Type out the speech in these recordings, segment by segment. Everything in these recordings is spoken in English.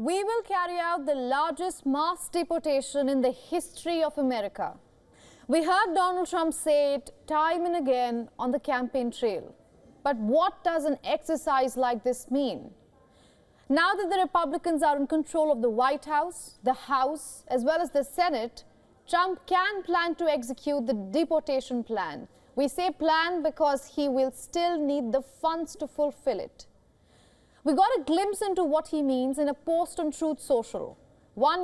We will carry out the largest mass deportation in the history of America. We heard Donald Trump say it time and again on the campaign trail. But what does an exercise like this mean? Now that the Republicans are in control of the White House, the House, as well as the Senate, Trump can plan to execute the deportation plan. We say plan because he will still need the funds to fulfill it. We got a glimpse into what he means in a post on Truth Social. One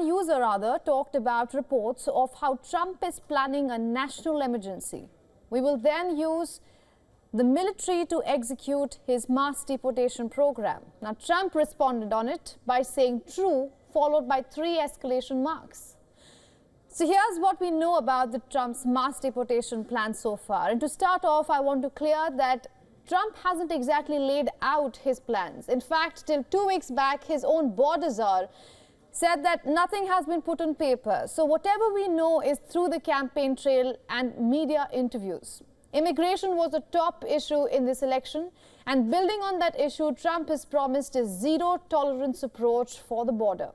user talked about reports of how Trump is planning a national emergency. We will then use the military to execute his mass deportation program. Now, Trump responded on it by saying true, followed by 3 exclamation marks. So here's what we know about the Trump's mass deportation plan so far. And to start off, I want to clear that Trump hasn't exactly laid out his plans. In fact, till 2 weeks back, his own border czar said that nothing has been put on paper. So whatever we know is through the campaign trail and media interviews. Immigration was a top issue in this election, and building on that issue, Trump has promised a zero-tolerance approach for the border.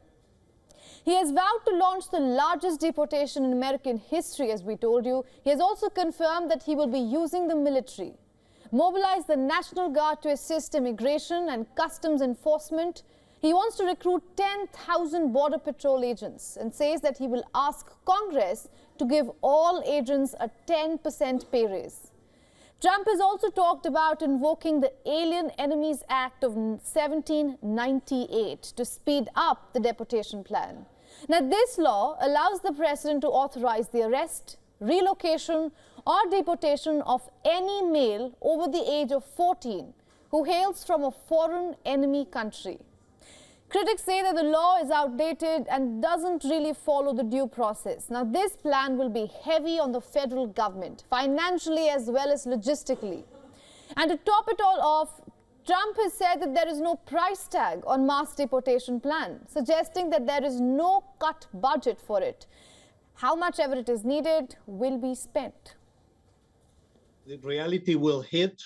He has vowed to launch the largest deportation in American history, as we told you. He has also confirmed that he will be using the military, mobilize the National Guard to assist immigration and customs enforcement. He wants to recruit 10,000 Border Patrol agents and says that he will ask Congress to give all agents a 10% pay raise. Trump has also talked about invoking the Alien Enemies Act of 1798 to speed up the deportation plan. Now, this law allows the president to authorize the arrest, relocation or deportation of any male over the age of 14 who hails from a foreign enemy country. Critics say that the law is outdated and doesn't really follow the due process. Now, this plan will be heavy on the federal government, financially as well as logistically. And to top it all off, Trump has said that there is no price tag on mass deportation plan, suggesting that there is no cut budget for it. How much ever it is needed will be spent. The reality will hit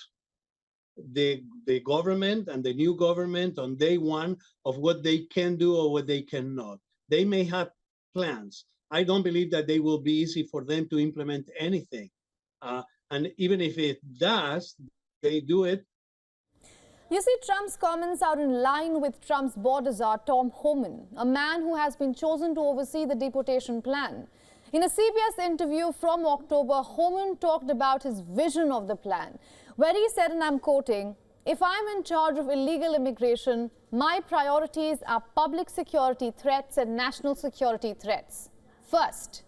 the government and the new government on day one of what they can do or what they cannot. They may have plans. I don't believe that they will be easy for them to implement anything. And even if it does, they do it. You see, Trump's comments are in line with Trump's border czar, Tom Homan, a man who has been chosen to oversee the deportation plan. In a CBS interview from October, Homan talked about his vision of the plan, where he said, and I'm quoting, "If I'm in charge of illegal immigration, my priorities are public security threats and national security threats first."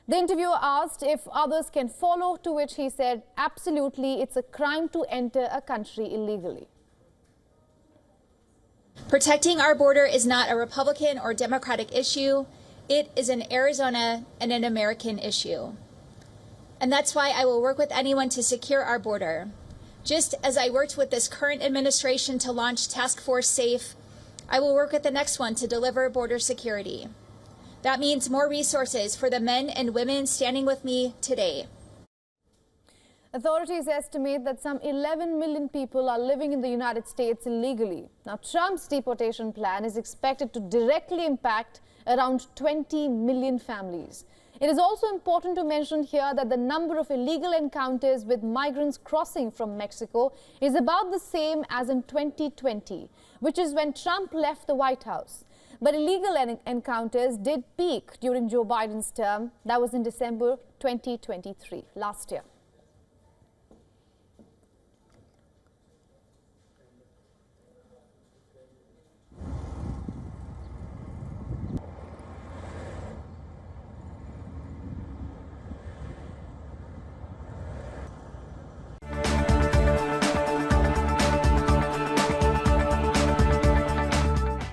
The interviewer asked if others can follow, to which he said, "Absolutely, it's a crime to enter a country illegally." Protecting our border is not a Republican or Democratic issue. It is an Arizona and an American issue. And that's why I will work with anyone to secure our border. Just as I worked with this current administration to launch Task Force SAFE, I will work with the next one to deliver border security. That means more resources for the men and women standing with me today. Authorities estimate that some 11 million people are living in the United States illegally. Now, Trump's deportation plan is expected to directly impact around 20 million families. It is also important to mention here that the number of illegal encounters with migrants crossing from Mexico is about the same as in 2020, which is when Trump left the White House. But illegal encounters did peak during Joe Biden's term. That was in December 2023, last year.